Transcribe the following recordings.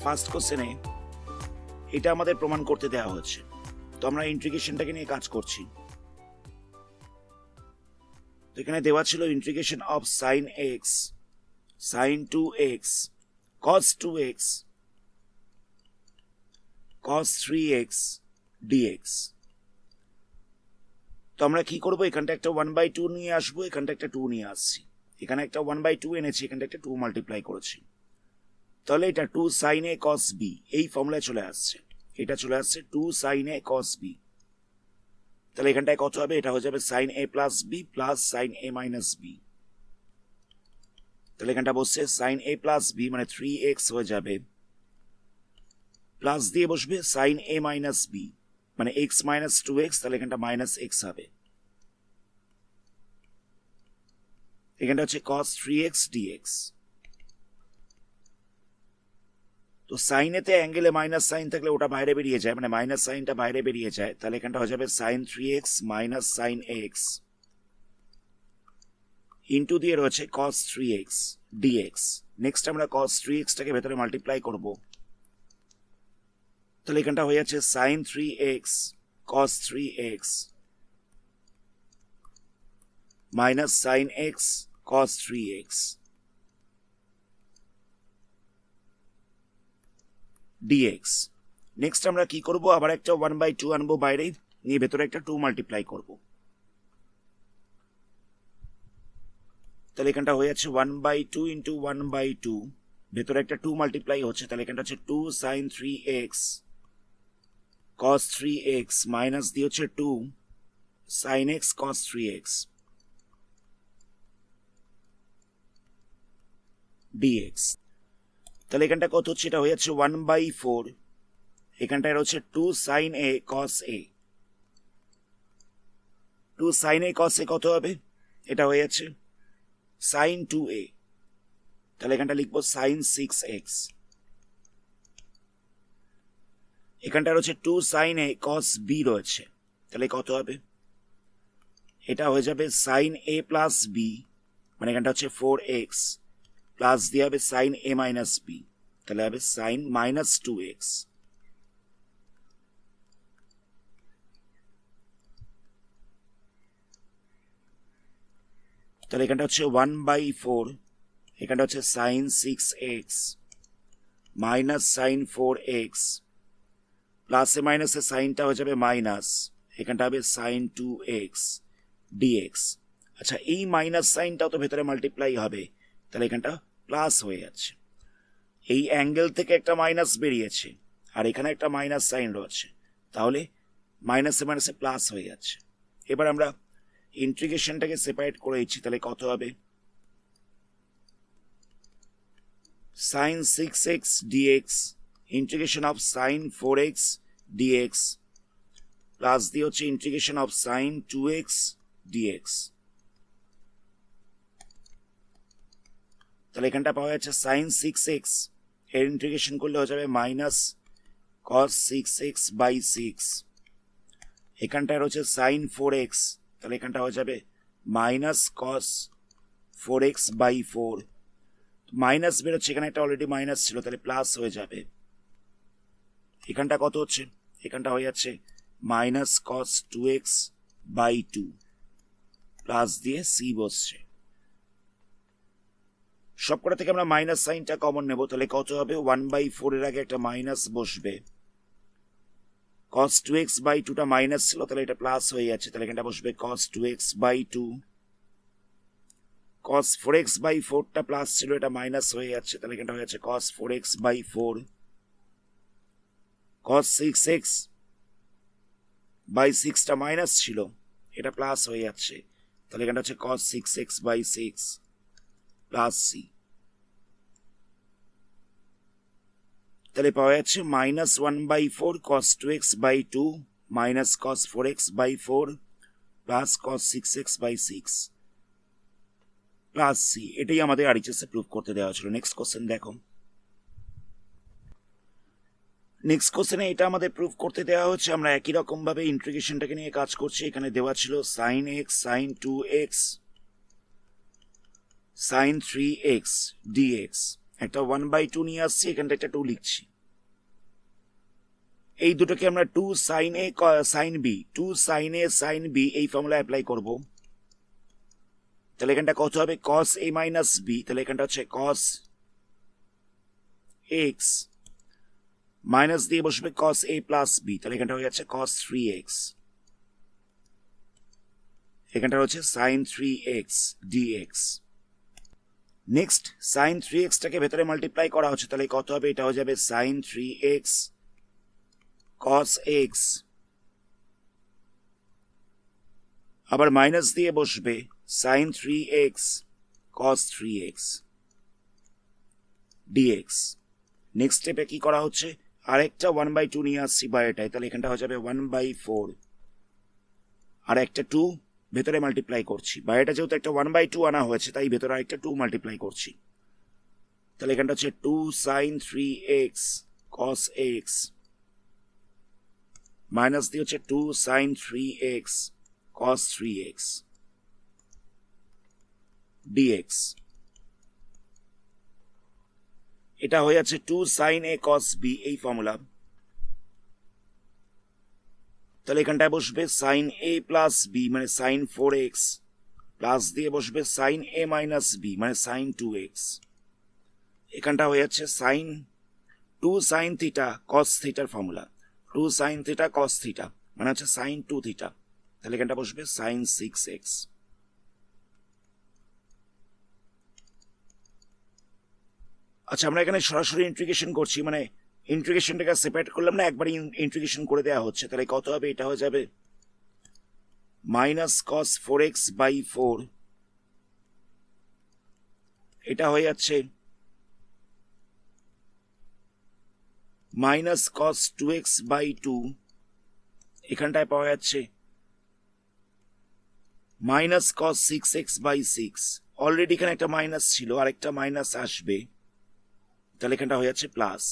First কোশ্চেনে এটা আমাদের প্রমাণ করতে দেওয়া হচ্ছে, তো আমরা ইন্টিগ্রেশনটাকে নিয়ে কাজ করছি। এখানে দেওয়া ছিল integration of sine x, sine 2x, cos 2x, cos 3x dx। তো আমরা কি করবো, এখানটা একটা 1/2 নিয়ে আসবো, এখানটা একটা 2 নিয়ে আসছি, এখানে একটা 1/2 এনেছি, এখানটা একটা 2 মাল্টিপ্লাই করেছি, তাহলে এটা 2 sin a cos b এই ফর্মুলায় চলে আসছে, এটা চলে আসছে 2 sin a cos b। তাহলে এখানটায় কত হবে, এটা হয়ে যাবে sin a plus b plus sin a minus b। তাহলে এখানটা বসছে sin a plus b মানে 3x হয়ে যাবে, প্লাস দিয়ে বসবে sin a minus b মানে x minus 2x, তাহলে এখানটা minus x হবে। এখানটা হচ্ছে cos 3x dx। তো সাইনেতে অ্যাঙ্গেলে মাইনাস সাইন থাকলে ওটা বাইরে বেরিয়ে যায়, মানে মাইনাস সাইনটা বাইরে বেরিয়ে যায়, তাহলে এখানটা হয়ে যাবে sin 3x minus sin x into দিয়ে রয়েছে cos 3x dx। নেক্সট আমরা cos 3x টাকে ভেতরে মাল্টিপ্লাই করব, তাহলে এখানটা হয়ে যাচ্ছে sin 3x cos 3x minus sin x cos 3x dx। Next আমরা কি করব, আবার একটা 1/2 আনবো বাইরে নিয়ে, ভেতরে একটা 2 মাল্টিপ্লাই করব, তাহলে এখানটা হয়ে যাচ্ছে 1/2 ইন্টু 1/2, ভেতরে একটা 2 মাল্টিপ্লাই হচ্ছে, তাহলে এখানটা হচ্ছে 2 sin 3x cos 3x minus দিয়ে হচ্ছে 2 sin x cos 3x dx। তাহলে এখানটা কত হচ্ছে, এটা হয়ে যাচ্ছে 1/4, এখানটায় রয়েছে 2 sin a cos a, 2 sin a cos a কত হবে, এটা হয়ে যাচ্ছে sin 2a, তাহলে এখানটা লিখবো sin 6x। এখানটা রয়েছে 2 sin a cos b রয়েছে, তাহলে কত হবে, এটা হয়ে যাবে sin a plus b মানে এখানটা হচ্ছে 4x প্লাস দিয়ে হবে sin a minus b, তাহলে হবে sin minus 2x। তাহলে এখানটা হচ্ছে 1/4, এখানটা হচ্ছে sin 6x minus sin 4x, প্লাসে মাইনাসে সাইনটা হয়ে যাবে মাইনাস, এখানটা হবে sin 2x dx। আচ্ছা, এই মাইনাস সাইনটাও তো ভেতরে মাল্টিপ্লাই হবে, তাহলে এখানটা প্লাস হয়ে যাচ্ছে, এই অ্যাঙ্গেল থেকে একটা মাইনাস বেরিয়েছে আর এখানে একটা মাইনাস সাইন রয়েছে, তাহলে মাইনাসে মাইনাসে প্লাস হয়ে যাচ্ছে। এবার আমরা ইন্টিগ্রেশনটাকে সেপারেট করে দিচ্ছি, তাহলে কত হবে, sin 6x dx integration of sin 4x dx plus দিয়ে হচ্ছে integration of sin 2x dx। তাহলে এখানটা পাওয়া যাচ্ছে sin 6x এর ইন্টিগ্রেশন করলে হয়ে যাবে মাইনাস cos 6x বাই 6, এখানটায় রয়েছে sin 4x, তাহলে এখানটা হয়ে যাবে minus cos 4x by 4, minus বেরোচ্ছে, এখানে একটা অলরেডি মাইনাস ছিল, তাহলে প্লাস হয়ে যাবে। এখানটা কত হচ্ছে, এখানটা হয়ে যাচ্ছে minus cos 2x by 2 plus দিয়ে c বসছে, সবকটা থেকে আমরা মাইনাস সাইনটা কমন নেব, তাহলে কত হবে, 1/4 এর আগে একটা মাইনাস বসবে, cos 2x বাই 2টা মাইনাস ছিল, তাহলে এটা প্লাস হয়ে যাচ্ছে, তাহলে এখানটা বসবে cos 2x by 2, cos 4x by 4টা প্লাস ছিল, এটা মাইনাস হয়ে যাচ্ছে, তাহলে এখানটা হয়ে যাচ্ছে cos 4x by 4, cos 6x by 6টা মাইনাস ছিল, এটা প্লাস হয়ে যাচ্ছে, তাহলে এখানটা হচ্ছে cos 6x by 6 plus c। তাহলে পাওয়া যাচ্ছে minus 1/4 cos 2x by 2 minus cos 4x by 4 plus cos 6x by 6 plus c। এটাই আমাদের আরএইচএস এ প্রুভ করতে দেওয়া ছিল। নেক্সট কোশ্চেন দেখো, নেক্সট কোশ্চেনে এটা আমাদের প্রুভ করতে দেওয়া হচ্ছে, আমরা একই রকম ভাবে ইন্টিগ্রেশনটাকে নিয়ে কাজ করছি। এখানে দেওয়া ছিল sin x sin 2x sin 3x dx, একটা 1/2 নিয়ে আসছি, এখানটা একটা 2 লিখছি, এই দুটোকে আমরা টু সাইন এ সাইন বি, টু সাইন এ সাইন বি এই ফর্মুলা অ্যাপ্লাই করব। তাহলে এখানটা কত হবে? কস এ মাইনাস বি, তাহলে এখানটা হচ্ছে কস এক্স মাইনাস দিয়ে বসবে কস এ প্লাস বি, তাহলে এখানটা হয়ে যাচ্ছে কস 3x, এখানটা হচ্ছে sign 3x dx। Next sign 3x টাকে ভেতরে মাল্টিপ্লাই করা হচ্ছে, তাহলে কত হবে? এটা হয়ে যাবে সাইন 3x cos x, আবার মাইনাস দিয়ে বসবে sign 3x cos 3x dx। Next স্টেপে কি করা হচ্ছে? আরেকটা 1/2 নিয়ে আসছি বাইরেটায়, তাহলে এখানটা হয়ে যাবে 1/4, আর একটা 2 ভেতরে মাল্টিপ্লাই করছি। বাইরেটা যেহেতু একটা 1/2 আনা হয়েছে, তাই ভেতরে আরেকটা 2 মাল্টিপ্লাই করছি, তাহলে এখানটা হচ্ছে 2 sign 3x cos x minus দিয়ে হচ্ছে 2 sign 3x cos 3x dx। এটা হয়ে যাচ্ছে 2 সাইন a cos b এই ফর্মুলা। তাহলে এখানটায় বসবে সাইন a প্লাস b মানে সাইন 4x, প্লাস দিয়ে বসবে সাইন a মাইনাস b মানে সাইন 2x। এখানটা হয়ে যাচ্ছে সাইন 2 সাইন থিটা cos থিটার formula, 2 sine theta cos theta মানে হচ্ছে সাইন 2 থিটা, তাহলে এখানটা বসবে সাইন 6x। আচ্ছা, আমরা এখানে সরাসরি ইন্টিগ্রেশন করছি, মানে ইন্টিগ্রেশনটাকে সেপারেট করলাম না, একবারই ইন্টিগ্রেশন করে দেওয়া হচ্ছে, তাহলে কত হবে? এটা হয়ে যাবে মাইনাস কস 4x বাই 4, এটা হয়ে যাচ্ছে মাইনাস কস 2x বাই 2, এখানটায় পাওয়া যাচ্ছে minus cos 6x by 6, already এখানে একটা মাইনাস ছিল, আরেকটা মাইনাস আসবে, তাহলে এখানটা হয়ে যাচ্ছে প্লাস।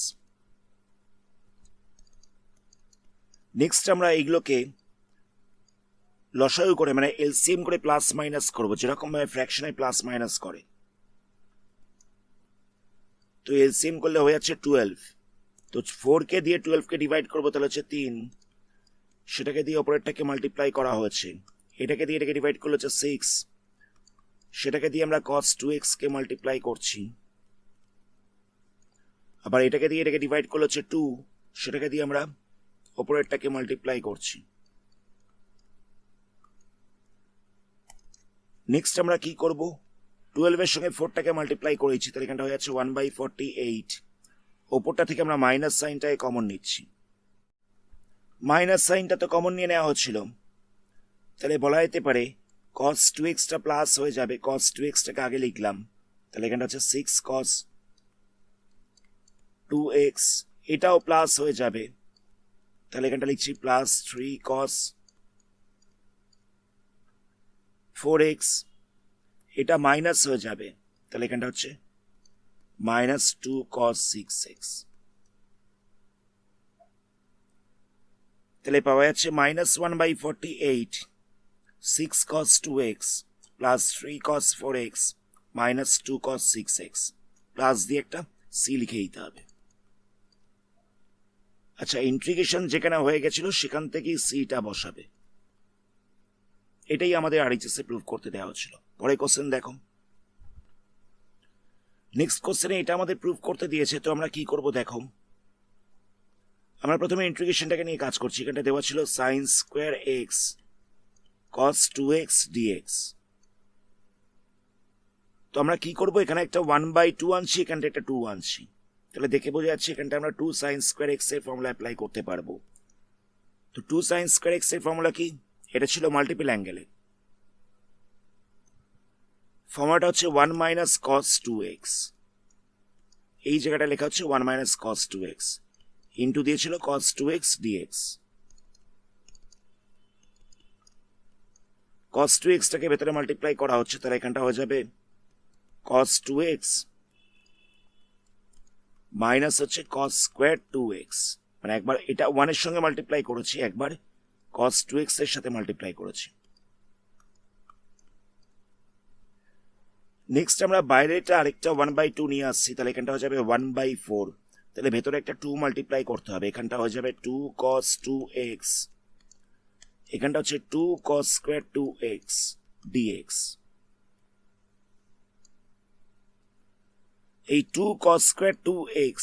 নেক্সট আমরা এইগুলোকে লসাগু করে মানে এলসিএম করে প্লাস মাইনাস করবো, যেরকম ভাবে ফ্র্যাকশনে প্লাস মাইনাস করে। তো এলসিএম করলে হয়ে যাচ্ছে 12, তো 4 কে দিয়ে 12 কে ডিভাইড করবো, তাহলে হচ্ছে 3, সেটাকে দিয়ে অপরেরটাকে মাল্টিপ্লাই করা হয়েছে, এটাকে দিয়ে এটাকে ডিভাইড করলে হচ্ছে 6, সেটাকে দিয়ে আমরা cos 2x কে মাল্টিপ্লাই করছি, আবার এটাকে দিয়ে এটাকে ডিভাইড করলে হচ্ছে 2, সেটাকে দিয়ে আমরা অপরেরটাকে মাল্টিপ্লাই করছি। নেক্সট আমরা কি করব? 12 এর সঙ্গে 4টাকে মাল্টিপ্লাই করেছি, তাহলে এখানটা হয়ে যাচ্ছে 1/48, ওপরটা থেকে আমরা মাইনাস সাইনটাকে কমন নিচ্ছি, মাইনাস সাইনটা তো কমন নিয়ে নেওয়া হচ্ছিল, তাহলে বলা যেতে পারে cos 2x টা প্লাস হয়ে যাবে, cos 2x টাকে আগে লিখলাম, তাহলে এখানটা হচ্ছে 6 cos 2x, এটাও প্লাস হয়ে যাবে, তাহলে এখানটা লিখছি প্লাস 3 cos 4x, এটা মাইনাস হয়ে যাবে, তাহলে এখানটা হচ্ছে মাইনাস 2 cos 6x, তাহলে পাওয়া যাচ্ছে minus 1/48, 6 cos 2x plus 3 cos 4x minus 2 cos 6x, plus দিয়ে একটা সি লিখে দিতে হবে। আচ্ছা, ইন্টিগ্রেশন যেখানে হয়ে গেছিল সেখান থেকেই সিটা বসাবে, এটাই আমাদের আরএইচএস এ প্রুভ করতে দেওয়া হচ্ছিল। পরে কোশ্চেন দেখো, নেক্সট কোশ্চেনে এটা আমাদের প্রুভ করতে দিয়েছে, তো আমরা কি করব দেখো। আমরা প্রথমে ইন্টিগ্রেশনটাকে নিয়ে কাজ করছি, এখানটা দেওয়া ছিল sine square x cos 2x dx, তো আমরা কি করব? এখানে একটা 1/2 আনছি, এখানটা একটা 2 আনছি, তাহলে দেখে বোঝা যাচ্ছে এখানটা আমরা 2 সাইন স্কোয়ার এক্স এর ফর্মুলা অ্যাপ্লাই করতে পারবো। তো 2 সাইন স্কোয়ার এক্স এর ফর্মুলা কি? এটা ছিল মাল্টিপল অ্যাঙ্গেলে, ফর্মুলাটা হচ্ছে 1 মাইনাস cos 2x, এই জায়গাটা লেখা হচ্ছে 1 মাইনাস cos 2x, ইন্টু দিয়েছিল cos 2x dx। cos 2x টাকে ভেতরে মাল্টিপ্লাই করা হচ্ছে, তাহলে এখানটা হয়ে যাবে cos 2x মাইনাস হচ্ছে cos স্কোয়ার 2x, মানে একবার এটা 1 এর সঙ্গে মাল্টিপ্লাই করেছি, একবার cos 2x এর সাথে মাল্টিপ্লাই করেছি। নেক্সট আমরা বাইরেটা আরেকটা 1/2 নিয়ে আসছি, তাহলে এখানটা হয়ে যাবে 1/4, তাহলে ভেতরে একটা 2 মাল্টিপ্লাই করতে হবে, এখানটা হয়ে যাবে 2 cos 2x, এখানটা হচ্ছে 2 cos স্কয়ার 2x dx। এই 2 cos স্কয়ার 2x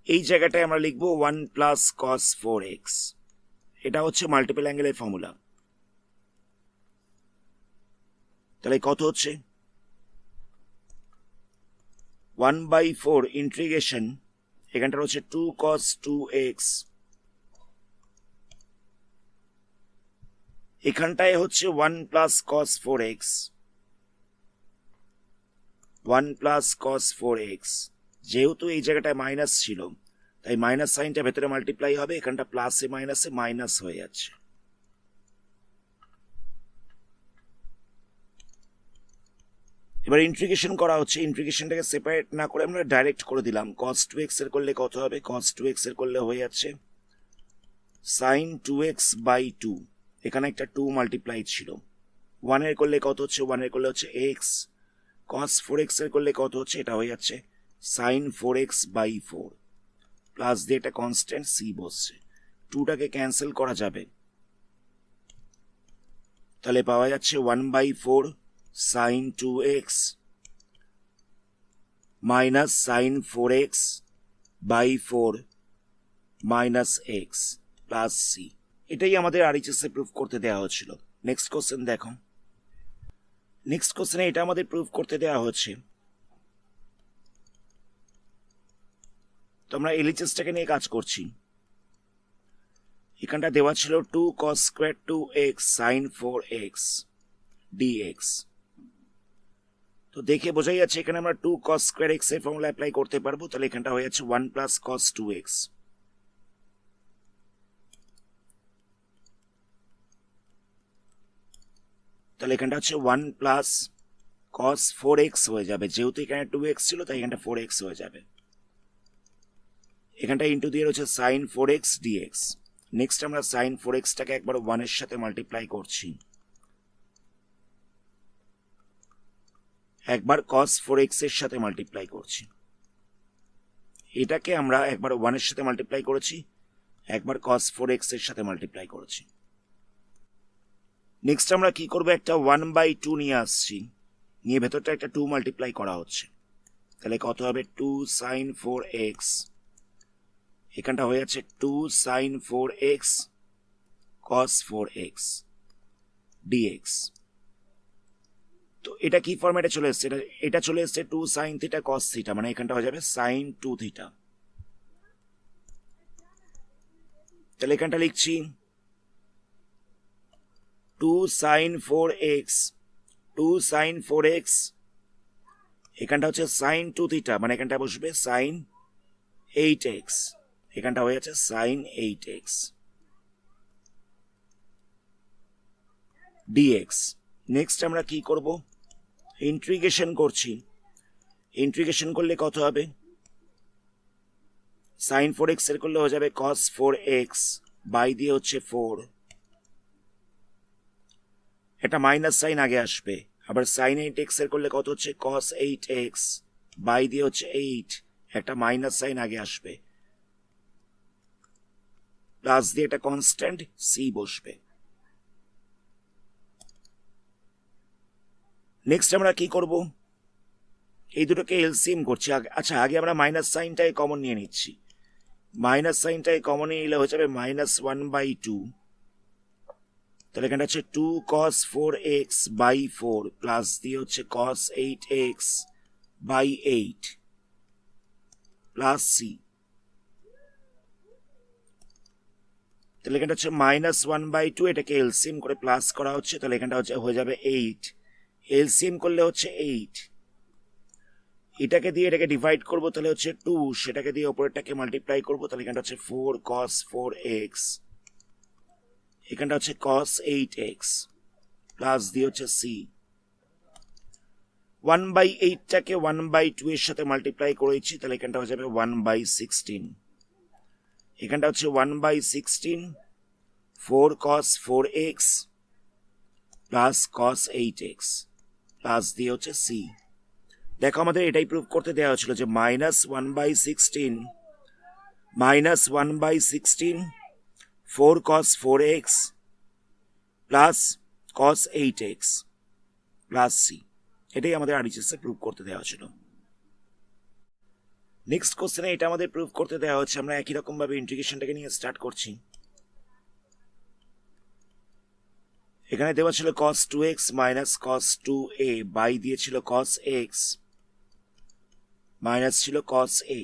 এই জায়গাটায় আমরা লিখব 1 প্লাস cos 4x। এটা হচ্ছে মাল্টিপল অ্যাঙ্গেলের ফর্মুলা। তাহলে কত হচ্ছে 1/4 ইন্টিগ্রেশন, এখানটা হচ্ছে 2 cos 2x, এখানটায় হচ্ছে 1 plus cos 4x, 1 plus cos 4x। যেহেতু এই জায়গাটায় মাইনাস ছিল তাই মাইনাস সাইনটা ভেতরে মাল্টিপ্লাই হবে, এখানটা প্লাসে মাইনাসে মাইনাস হয়ে যাচ্ছে। এবার ইন্টিগ্রেশন করা হচ্ছে, ইন্টিগ্রেশনটাকে সেপারেট না করে আমরা ডাইরেক্ট করে দিলাম। cos 2x এর করলে কত হবে, cos 2x এর করলে হয়ে যাচ্ছে sin 2x বাই 2, এখানে একটা 2 মাল্টিপ্লাই ছিল। 1 এর করলে কত হচ্ছে, 1 এর করলে হচ্ছে x, cos 4x এর করলে কত হচ্ছে, এটা হয়ে যাচ্ছে sin 4x বাই 4, প্লাস দিয়ে একটা কনস্ট্যান্ট c বসছে, 2টাকে ক্যান্সেল করা যাবে, তাহলে পাওয়া যাচ্ছে 1/4 sin 2x minus sin 4x by 4 minus x plus c। এটাই আমাদের RHS এ প্রুফ করতে দেওয়া হচ্ছিল। নেক্সট কোশ্চেন দেখো, নেক্সট কোশ্চেনে এটা আমাদের প্রুফ করতে দেওয়া হচ্ছে। তো আমরা LHSটাকে নিয়ে কাজ করছি। এখানটা দেওয়া ছিল 2 cos square 2x sin 4x dx। তো দেখে বোঝাই যাচ্ছে এখানে আমরা 2 cos স্কয়ার x এর ফর্মুলা অ্যাপ্লাই করতে পারবো। তাহলে এখানটা হয়ে যাচ্ছে 1 প্লাস cos 2x, তাহলে এখানটা হচ্ছে 1 প্লাস cos 4x হয়ে যাবে, যেহেতু এখানে 2x ছিল তাই এখানটা 4x হয়ে যাবে। এখানটা ইন্টু দিয়ে রয়েছে sin 4x dx। নেক্সট আমরা sin 4x টাকে একবার 1 এর সাথে মাল্টিপ্লাই করছি, একবার cos 4x এর সাথে মাল্টিপ্লাই করছি, এটাকে আমরা একবার 1 এর সাথে মাল্টিপ্লাই করেছি, একবার cos 4x এর সাথে মাল্টিপ্লাই করেছি। নেক্সট আমরা কি করব, একটা 1/2 নিয়ে আসছি, নিয়ে ভেতরটা একটা 2 মাল্টিপ্লাই করা হচ্ছে, তাহলে কত হবে 2 sin 4x, এখানটা হয়ে যাচ্ছে 2 sin 4x cos 4x dx। তো এটা কি ফরম্যাটে চলে এসছে, এটা চলে এসছে 2 sin থিটা cos থিটা, মানে এখানটা হয়ে যাবে sin 2 থিটা। তাহলে এখানটা লিখছি 2 sin 4x, 2 sin 4x, এখানটা হচ্ছে sin 2 থিটা, মানে এখানটা বসবে sin 8x, এখানটা হয়ে যাচ্ছে sin 8x dx। নেক্সট আমরা কি করব, ইন্টিগ্রেশন করছি, ইন্টিগ্রেশন করলে কত হবে, sin 4x এর করলে হয়ে যাবে cos 4x বাই দিয়ে হচ্ছে 4, এটা মাইনাস সাইন আগে আসবে, আবার sin 8x এর করলে কত হচ্ছে cos 8x বাই দিয়ে হচ্ছে 8, একটা মাইনাস সাইন আগে আসবে, প্লাস দিয়ে একটা কনস্ট্যান্ট c বসবে। নেক্সট আমরা কি করব, এই দুটোকে এলসিএম করছি। আচ্ছা আগে আমরা মাইনাস সাইনটাই কমন নিয়ে নিচ্ছি, মাইনাস সাইনটাই কমন নিয়ে নিলে হয়ে যাবে -1/2, তাহলে এখানে হচ্ছে 2 cos 4x বাই 4 প্লাস দিয়ে হচ্ছে cos 8x by 8 plus c, তাহলে এখানটা হচ্ছে -1/2, এটাকে এলসিএম করে প্লাস করা হচ্ছে, তাহলে এখানটা হচ্ছে হয়ে যাবে 8, এলসিএম করলে হচ্ছে 8, এটাকে দিয়ে এটাকে ডিভাইড করবো, তাহলে হচ্ছে 2, সেটাকে দিয়ে ওপরেরটাকে মাল্টিপ্লাই করবো, তাহলে এখানটা হচ্ছে 4 cos 4x, এখানটা হচ্ছে cos 8x প্লাস দিয়ে হচ্ছে c। 1/8টাকে 1/2 এর সাথে মাল্টিপ্লাই করেছি, তাহলে এখানটা হয়ে যাবে 1/16, এখানটা হচ্ছে 1/16, 4 cos 4x plus cos 8x plus দিয়ে হচ্ছে c দেখো আমাদের এটাই প্রুভ করতে দেওয়া হচ্ছিল যে -1/16 4 cos 4x plus cos 8x plus c, এটাই আমাদের আরএইচএস এ প্রুভ করতে দেওয়া ছিল। নেক্সট কোশ্চেনে এটা আমাদের প্রুভ করতে দেওয়া হচ্ছে। আমরা একই রকম ভাবে ইন্টিগ্রেশনটাকে নিয়ে স্টার্ট করছি। এখানে দেওয়া ছিল cos 2x minus cos 2a, by দিয়েছিল cos x মাইনাস ছিল cos a।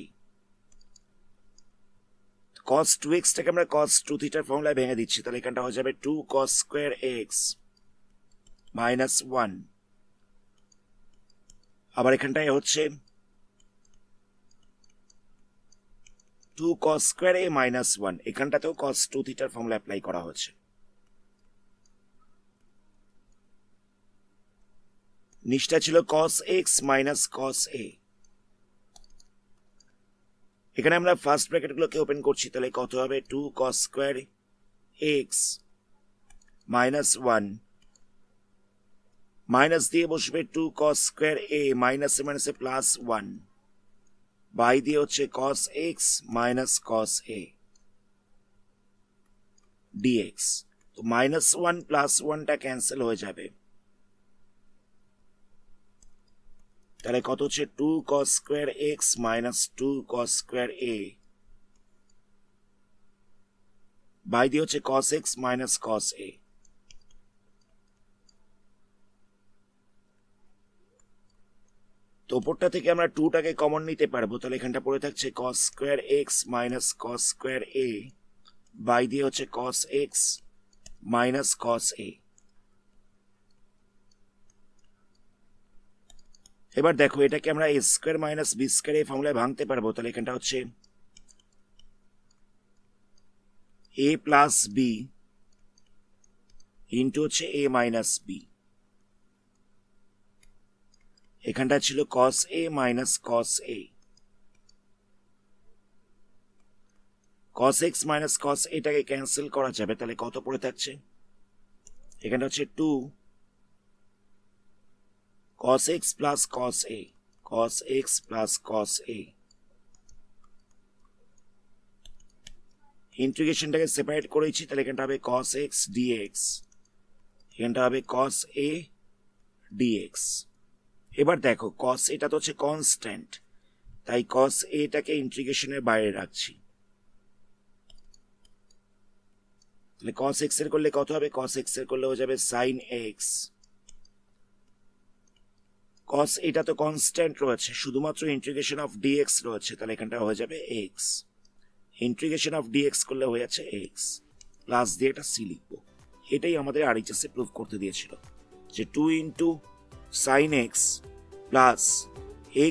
cos 2x টাকে আমরা cos 2 থিটার ফর্মুলায় ভেঙে দিচ্ছি, তাহলে এখানটা হয়ে যাবে 2 cos স্কোয়ার x মাইনাস 1। আবার এখানটায় হচ্ছে 2 cos square a minus 1, এখানটাতেও cos 2 থিটার ফর্মুলা অ্যাপ্লাই করা হচ্ছে। নিচটা ছিল cos x minus cos a। এখানে আমরা ফার্স্ট ব্র্যাকেটগুলোকে ওপেন করছি, তাহলে কত হবে 2 cos square x minus 1 minus দিয়ে বসবে 2 cos স্কোয়ার a মাইনাসে মাইনাসে প্লাস 1 বাই দিয়ে হচ্ছে cos x minus cos a dx। তো মাইনাস 1 প্লাস 1টা ক্যান্সেল হয়ে যাবে, তাহলে কত হচ্ছে 2 cos square x minus 2 cos square a by দিয়ে হচ্ছে cos x minus cos a। তো উপরটা থেকে আমরা 2টাকে কমন নিতে পারবো, তাহলে এখানটা পড়ে থাকছে cos square x minus cos square a by দিয়ে হচ্ছে cos x minus cos a। এবার দেখো এটাকে আমরা a square minus B square এই ফর্মুলায় ভাঙতে পারবো, তাহলে এখানটা হচ্ছে a প্লাস বি ইন্টু হচ্ছে a মাইনাস বি। এখানটা ছিল cos a minus cos a, cos x minus cos এটাকে ক্যান্সেল করা যাবে, তাহলে কত পড়ে থাকছে এখানটা হচ্ছে 2 cos x plus cos a, cos x plus cos a। ইন্টিগ্রেশনটাকে সেপারেট করেছি, তাহলে এখানটা হবে cos x dx, এখানটা হবে cos a dx। এবার দেখো cos এটা তো হচ্ছে কনস্ট্যান্ট, তাই cos এটাকে ইন্টিগ্রেশনের বাইরে রাখছি, তাহলে cos x এর করলে কত হবে, cos x এর করলে হয়ে যাবে sin x। cos এটা তো কনস্ট্যান্ট রয়েছে, শুধুমাত্র ইন্টিগ্রেশন অফ dx রয়েছে, তাহলে এখানটা হয়ে যাবে x। ইন্টিগ্রেশন অফ dx করলে হয়ে যাচ্ছে x, প্লাস দিয়ে এটা c লিখবো। এটাই আমাদের আরএইচএস এ প্রুভ করতে দিয়েছিল যে 2 into sin x plus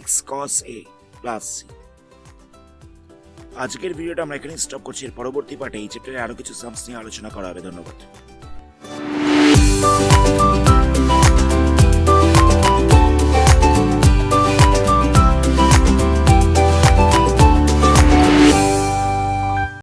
x cos a plus c। আজকের ভিডিওটা আমরা এখানে স্টপ করছি, এর পরবর্তী পার্টে এই চ্যাপ্টারে আরো কিছু সামস নিয়ে আলোচনা করা হবে। ধন্যবাদ।